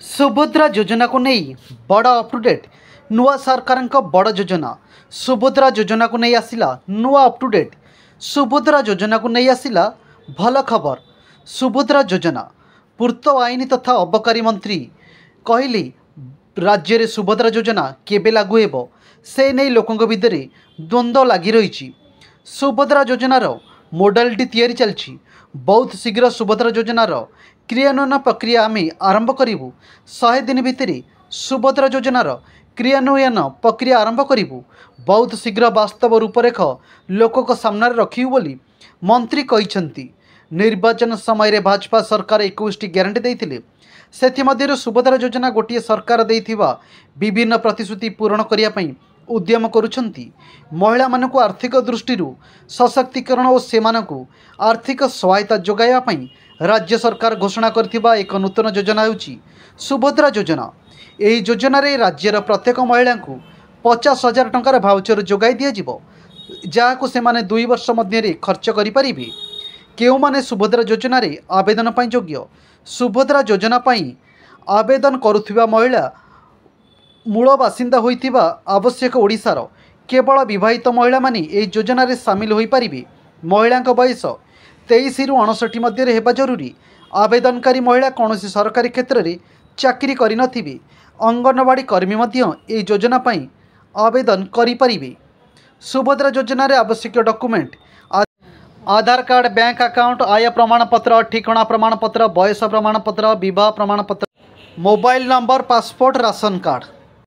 सुभद्रा योजना को नहीं बड़ अपटुडेट नुआ सरकार बड़ योजना सुभद्रा योजना को नहीं आसिला नुआ अपटुडेट सुभद्रा योजना को नहीं आसिला भल खबर। सुभद्रा योजना पूर्त आईन तथा अबकारी मंत्री कहले राज्य में सुभद्रा योजना केबे लागू हेबो से नहीं लोकों भितर द्वंद्व लगी रही। सुभद्रा योजनार मॉडलटी तैयारी चलछि। बहुत शीघ्र सुभद्रा योजनार क्रियान्वयन प्रक्रिया आम आरंभ करूँ। 100 दिन भितर सुभद्रा योजनार क्रियान्वयन प्रक्रिया आरंभ करूँ। बहुत शीघ्र वास्तव रूपरेख लोक सामने रखिबु बोली मंत्री कहिसंती। निर्वाचन समय भाजपा सरकार 21 ग्यारंटी देइथिले। सेथिमध्यरु सुभद्रा योजना गोटे सरकार देइथिबा विभिन्न प्रतिश्रुति पूरण करिया पई उद्यम करुछंती। महिला मानकु आर्थिक दृष्टि सशक्तिकरण और सेमानकु आर्थिक सहायता जोगाइबा पई राज्य सरकार घोषणा करथिबा एक नूतन योजना होउची सुभद्रा योजना। एही योजनार राज्यर प्रत्येक महिला को 50,000 टंकार भाउचर जोगाई दियाजिबो, जाहाकु सेमाने 2 वर्ष मध्यरे खर्च करि परिबे। केउमाने सुभद्रा योजनार आवेदन पई योग्य? सुभद्रा योजना पई आवेदन करुथिबा महिला मूल बासिंदा होइथिबा आवश्यक ओडिशार केवल विवाहित महिला माने एही योजनार सामिल होई परिबे। महिलांक बयस 23 रु 59 मध्य हेबा जरूरी। आवेदनकारी महिला कौनसी सरकारी क्षेत्र में चाकरी करि नथिबे। अंगनवाड़ी कर्मी मध्य एही योजना पई आवेदन करि परिबे। सुभद्रा योजनार आवश्यक डॉक्यूमेंट आधार कार्ड, बैंक अकाउंट, आय प्रमाणपत्र, ठिकाना प्रमाणपत्र, बयस प्रमाणपत्र, विवाह प्रमाणपत्र, mobile number, passport, ration card.